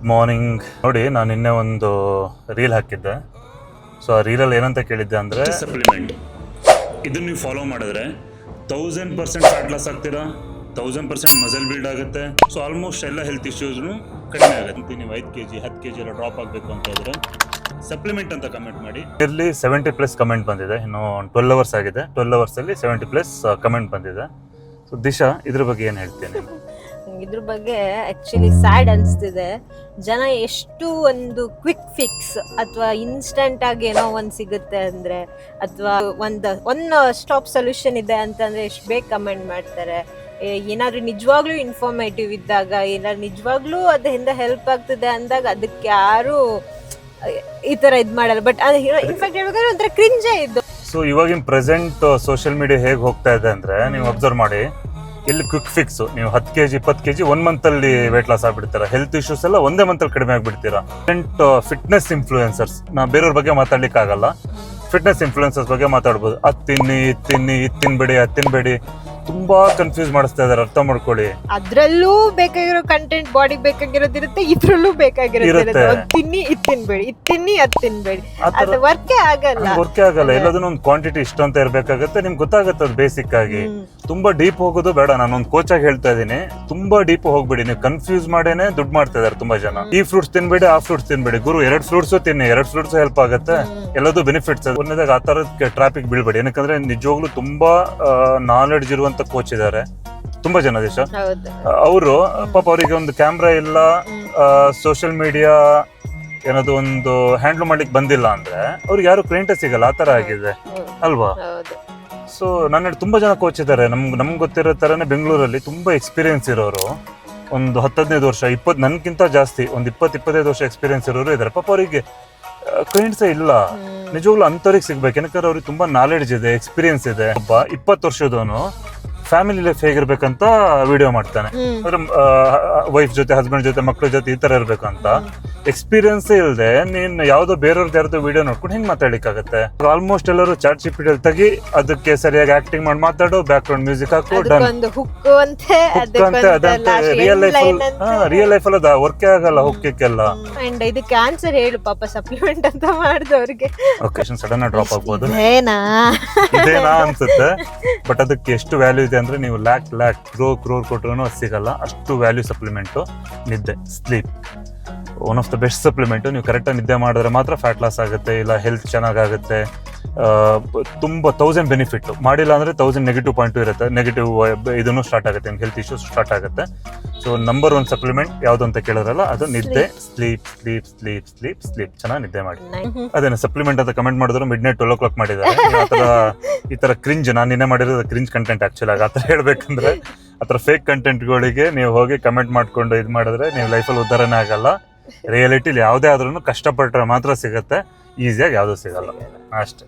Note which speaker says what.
Speaker 1: Good morning. ನೋಡಿ, ನಾನು ನಿನ್ನೆ ಒಂದು ರೀಲ್ ಹಾಕಿದ್ದೆ. ಸೊ ಆ ರೀಲಲ್ಲಿ ಏನಂತ ಕೇಳಿದ್ದೆ ಅಂದರೆ,
Speaker 2: ಸಪ್ಲಿಮೆಂಟ್ ಇದನ್ನು ನೀವು ಫಾಲೋ ಮಾಡಿದ್ರೆ 1000% ಫ್ಯಾಟ್ ಲಾಸ್ ಆಗ್ತೀರಾ, 1000% ಮಸಲ್ ಬಿಲ್ಡ್ ಆಗುತ್ತೆ. ಸೊ ಆಲ್ಮೋಸ್ಟ್ ಎಲ್ಲ ಹೆಲ್ತ್ ಇಶ್ಯೂಸ್ನು ಕಡಿಮೆ ಆಗುತ್ತೆ. ನೀವು 5 kg 10 kg ಎಲ್ಲ ಡ್ರಾಪ್ ಆಗಬೇಕು ಅಂತ ಇದ್ರೆ ಸಪ್ಲಿಮೆಂಟ್ ಅಂತ ಕಮೆಂಟ್ ಮಾಡಿ.
Speaker 1: ಇಲ್ಲಿ 70+ ಕಮೆಂಟ್ ಬಂದಿದೆ. ಇನ್ನು 12 ಅವರ್ಸ್ ಆಗಿದೆ. 12 ಅವರ್ಸಲ್ಲಿ 70+ ಕಮೆಂಟ್ ಬಂದಿದೆ. ಸೊ ದಿಶಾ, ಇದ್ರ ಬಗ್ಗೆ ಏನು ಹೇಳ್ತೀನಿ?
Speaker 3: ಇದ್ರ ಬಗ್ಗೆ ಆಕ್ಚುಲಿ ಸ್ಯಾಡ್ ಅನಿಸ್ತಿದೆ. ಜನ ಎಷ್ಟು ಒಂದು ಕ್ವಿಕ್ ಫಿಕ್ಸ್ ಅಥವಾ ಇನ್ಸ್ಟಂಟ್ ಆಗಿ ಏನೋ ಒಂದು ಸಿಗುತ್ತೆ ಅಂದರೆ, ಅಥವಾ ಒನ್ ಸ್ಟಾಪ್ ಸೊಲ್ಯೂಷನ್ ಇದೆ ಅಂತಂದರೆ ಎಷ್ಟು ಬೇಗ ಕಮೆಂಟ್ ಮಾಡ್ತಾರೆ. ಏನಾದರೂ ನಿಜವಾಗ್ಲೂ ಇನ್ಫಾರ್ಮೇಟಿವ್ ಇದ್ದಾಗ, ಏನಾದ್ರು ನಿಜವಾಗ್ಲೂ ಅದರಿಂದ ಹೆಲ್ಪ್ ಆಗ್ತದೆ ಅಂದಾಗ ಅದಕ್ಕೆ ಯಾರು ಈ ಥರ ಇದು ಮಾಡಲ್ಲ. ಬಟ್ ಅದು ಇನ್ಫ್ಯಾಕ್ಟ್ ಹೇಳ್ಬೇಕಾದ್ರೆ ಒಂಥರ ಕ್ರಿಂಜೇ ಇದ್ದು.
Speaker 1: ಸೊ ಇವಾಗಿನ ಪ್ರೆಸೆಂಟ್ ಸೋಷಿಯಲ್ ಮೀಡಿಯಾ ಹೇಗೆ ಹೋಗ್ತಾ ಇದೆ ಅಂದರೆ, ನೀವು ಅಬ್ಸರ್ವ್ ಮಾಡಿ, ಇಲ್ಲಿ ಕ್ವಿಕ್ ಫಿಕ್ಸ್, ನೀವು 10 kg 20 kg 1 ಮಂತಲ್ಲಿ ವೇಟ್ ಲಾಸ್ ಆಗ್ಬಿಡ್ತೀರಾ. ಹೆಲ್ತ್ ಇಶ್ಯೂಸ್ ಎಲ್ಲ ಒಂದೇ ಮಂತಲ್ಲಿ ಕಡಿಮೆ ಆಗ್ಬಿಡ್ತೀರಾ. ಫಿಟ್ನೆಸ್ ಇನ್ಫ್ಲೂಯೆನ್ಸರ್ಸ್, ನಾ ಬೇರೆಯವ್ರ ಬಗ್ಗೆ ಮಾತಾಡ್ಲಿಕ್ಕೆ ಆಗಲ್ಲ. ಫಿಟ್ನೆಸ್ ಇನ್ಫ್ಲೂಯೆನ್ಸರ್ಸ್ ಬಗ್ಗೆ ಮಾತಾಡ್ಬೋದು. ಅದು ತಿನ್ನಿ, ಇದು ತಿನ್ನಿ, ಇದು ತಿನ್ಬೇಡಿ, ಅದು ತಿನ್ಬೇಡಿ, ತುಂಬಾ ಕನ್ಫ್ಯೂಸ್ ಮಾಡಿಸ್ತಾ ಇದಾರೆ. ಅರ್ಥ ಮಾಡ್ಕೊಳ್ಳಿ.
Speaker 3: ಅದ್ರಲ್ಲೂ ಬೇಕಾಗಿರೋ ಕಂಟೆಂಟ್ ಬಾಡಿ ಬೇಕಾಗಿರೋದಿರುತ್ತೆ, ಇದ್ರಲ್ಲೂ ಬೇಕಾಗಿರೋದಿರುತ್ತೆ. ತಿನ್ನಿ, ಇದು ತಿನ್ಬೇಡಿ, ಇದು ತಿನ್ನಿ, ಅದು ತಿನ್ಬೇಡಿ, ಅದು ವರ್ಕೇ ಆಗಲ್ಲ.
Speaker 1: ಎಲ್ಲದನ್ನೂ ಒಂದು ಕ್ವಾಂಟಿಟಿ ಇಷ್ಟ ಅಂತ ಇರ್ಬೇಕಾಗತ್ತೆ. ನಿಮ್ಗೆ ಗೊತ್ತಾಗತ್ತೆ ಅದು ಬೇಸಿಕ್ ಆಗಿ. ತುಂಬಾ ಡೀಪ್ ಹೋಗೋದು ಬೇಡ. ನಾನು ಒಂದು ಕೋಚ್ ಆಗಿ ಹೇಳ್ತಾ ಇದೀನಿ, ತುಂಬಾ ಡೀಪ್ ಹೋಗ್ಬೇಡಿ. ನೀವು ಕನ್ಫ್ಯೂಸ್ ಮಾಡೇನೆ ದುಡ್ಡು ಮಾಡ್ತಾ ಇದಾರೆ ತುಂಬಾ ಜನ. ಈ ಫ್ರೂಟ್ಸ್ ತಿನ್ಬೇಡಿ, ಆ ಫ್ರೂಟ್ಸ್ ತಿನ್ಬೇಡಿ. ಗುರು 2 ಫ್ರೂಟ್ಸ್ ತಿನ್ನಿ, 2 ಫ್ರೂಟ್ಸ್ ಹೆಲ್ಪ್ ಆಗುತ್ತೆ. ಎಲ್ಲದೂ ಬೆನಿಫಿಟ್ಸ್. ಒಂದೇದಾಗ ಆ ತರದ ಟ್ರಾಫಿಕ್ ಬೀಳ್ಬೇಡಿ. ಏನಕ್ಕಂದ್ರೆ ನಿಜವಾಗ್ಲೂ ತುಂಬಾ ನಾಲೆಡ್ಜ್ ಇರುವಂತ ಕೋಚ್ ಇದ್ದಾರೆ ತುಂಬಾ ಜನ. ದೇಶ ಅವರು ಪಾಪ ಅವರಿಗೆ ಒಂದು ಕ್ಯಾಮ್ರಾ ಇಲ್ಲ, ಸೋಷಿಯಲ್ ಮೀಡಿಯಾ ಏನಾದ್ರು ಒಂದು ಹ್ಯಾಂಡಲ್ ಮಾಡ್ಲಿಕ್ಕೆ ಬಂದಿಲ್ಲ ಅಂದ್ರೆ ಅವ್ರಿಗೆ ಯಾರು ಕ್ಲೈಂಟೇ ಸಿಗಲ್ಲ. ಆ ತರ ಆಗಿದೆ ಅಲ್ವಾ? ಸೊ ನನ್ನ ತುಂಬಾ ಜನ ಕೋಚ್ ಇದ್ದಾರೆ. ನಮ್ಗೆ ಗೊತ್ತಿರೋ ತರನೇ ಬೆಂಗಳೂರಲ್ಲಿ ತುಂಬಾ ಎಕ್ಸ್ಪೀರಿಯನ್ಸ್ ಇರೋರು, ಒಂದು 10-15 ವರ್ಷ, 20, ನನ್ಗಿಂತ ಜಾಸ್ತಿ ಒಂದು 20-25 ವರ್ಷ ಎಕ್ಸ್ಪೀರಿಯನ್ಸ್ ಇರೋರು ಇದ್ದಾರೆ. ಪಾಪ ಅವರಿಗೆ ಕ್ಲೈಂಟ್ಸೇ ಇಲ್ಲ. ನಿಜವಾಗ್ಲೂ ಅಂಥವ್ರಿಗೆ ಸಿಗ್ಬೇಕು. ಏನಕ್ಕೆ ಅವ್ರಿಗೆ ತುಂಬಾ ನಾಲೆಡ್ಜ್ ಇದೆ, ಎಕ್ಸ್ಪೀರಿಯನ್ಸ್ ಇದೆ. ಒಬ್ಬ 20 ವರ್ಷದವನು ಫ್ಯಾಮಿಲಿ ಲೈಫ್ ಹೇಗಿರ್ಬೇಕಂತ ವಿಡಿಯೋ ಮಾಡ್ತಾನೆ. ಅಂದ್ರೆ ವೈಫ್ ಜೊತೆ, ಹಸ್ಬೆಂಡ್ ಜೊತೆ, ಮಕ್ಕಳ ಜೊತೆ ಈ ತರ ಇರ್ಬೇಕಂತ. ಎಕ್ಸ್ಪೀರಿಯನ್ಸ್ ಇಲ್ಲದೆ ನೀನ್ ಯಾವ್ದೋ ಬೇರೆಯವ್ರದ್ದು ವಿಡಿಯೋ ನೋಡ್ಕೊಂಡು ಹೆಂಗ್ ಮಾತಾಡ್ಲಿಕ್ಕಾಗತ್ತೆ? ಆಲ್ಮೋಸ್ಟ್ ಎಲ್ಲರೂ ಚಾಟ್ ಜಿಪಿಟಿ ತೆಗಿ, ಅದಕ್ಕೆ ಸರಿಯಾಗಿ ಆಕ್ಟಿಂಗ್ ಮಾಡಿ ಮಾತಾಡು, ಬ್ಯಾಕ್ ಗ್ರೌಂಡ್ ಮ್ಯೂಸಿಕ್ ಹಾಕು, ಡನ್. ಅದಂತೆ ರಿಯಲ್ ಲೈಫ್ ಅಲ್ಲ, ವರ್ಕೇ ಆಗಲ್ಲ ಹುಕ್ಕಿಕ್ಕೆಲ್ಲ.
Speaker 3: ಅಂಡ್ ಇದಕ್ಕೆ ಆನ್ಸರ್ ಹೇಳು ಪಾಪ, ಸಪ್ಲಿಮೆಂಟ್ ಅಂತ ಮಾಡಿದವ್ರಿಗೆ.
Speaker 1: ಒಕೇಶನ್ ಸಡನ್ ಡ್ರಾಪ್ ಆಗ್ಬೋದು, ಇದೇನಾ ಅನ್ಸುತ್ತೆ. ಬಟ್ ಅದಕ್ಕೆ ಎಷ್ಟು ವ್ಯಾಲ್ಯೂ ಇದೆ ಅಂದ್ರೆ, ನೀವು ಲ್ಯಾಕ್ ಕ್ರೋರ್ ಕೊಟ್ಟರು ಸಿಗಲ್ಲ. ಅಷ್ಟು ವ್ಯಾಲ್ಯೂ ಸಪ್ಲಿಮೆಂಟು. ನಿದ್ದೆ, sleep one of the best supplement. ನೀವು ಕರೆಕ್ಟಾಗಿ ನಿದ್ದೆ ಮಾಡಿದ್ರೆ ಮಾತ್ರ ಫ್ಯಾಟ್ ಲಾಸ್ ಆಗುತ್ತೆ, ಇಲ್ಲ ಹೆಲ್ತ್ ಚೆನ್ನಾಗಾಗುತ್ತೆ. ತುಂಬ 1000 ಬೆನಿಫಿಟ್. ಮಾಡಿಲ್ಲ ಅಂದರೆ 1000 ನೆಗೆಟಿವ್ ಪಾಯಿಂಟು ಇರುತ್ತೆ. ನೆಗೆಟಿವ್ ಇದನ್ನು ಸ್ಟಾರ್ಟ್ ಆಗುತ್ತೆ, ನಿಮ್ಗೆ ಹೆಲ್ತ್ ಇಶ್ಯೂಸ್ ಸ್ಟಾರ್ಟ್ ಆಗುತ್ತೆ. ಸೊ ನಂಬರ್ 1 ಸಪ್ಲಿಮೆಂಟ್ ಯಾವುದು ಅಂತ ಕೇಳಿದ್ರಲ್ಲ, ಅದು ನಿದ್ದೆ. Sleep sleep sleep sleep sleep ಚೆನ್ನಾಗಿ ನಿದ್ದೆ ಮಾಡಿ. ಅದೇನು ಸಪ್ಲಿಮೆಂಟ್ ಅಂತ ಕಮೆಂಟ್ ಮಾಡಿದ್ರು ಮಿಡ್ನೈಟ್ 12 o'clock ಮಾಡಿದ್ದಾರೆ. ಈ ಥರ ಕ್ರಿಂಜ್, ನಾನು ನಿನ್ನೆ ಮಾಡಿರೋದು ಕ್ರಿಂಜ್ ಕಂಟೆಂಟ್ ಆ್ಯಕ್ಚುಲಿ. ಆ ಥರ ಹೇಳ್ಬೇಕಂದ್ರೆ, ಆ ಥರ ಫೇಕ್ ಕಂಟೆಂಟ್ಗಳಿಗೆ ನೀವು ಹೋಗಿ ಕಮೆಂಟ್ ಮಾಡ್ಕೊಂಡು ಇದು ಮಾಡಿದ್ರೆ ನೀವು ಲೈಫಲ್ಲಿ ಉದ್ಧಾರನೇ ಆಗಲ್ಲ. ರಿಯಾಲಿಟಿಲಿ ಯಾವುದೇ ಆದ್ರೂ ಕಷ್ಟಪಟ್ಟರೆ ಮಾತ್ರ ಸಿಗುತ್ತೆ, ಈಸಿಯಾಗಿ ಯಾವುದೂ ಸಿಗಲ್ಲ ಅಷ್ಟೇ.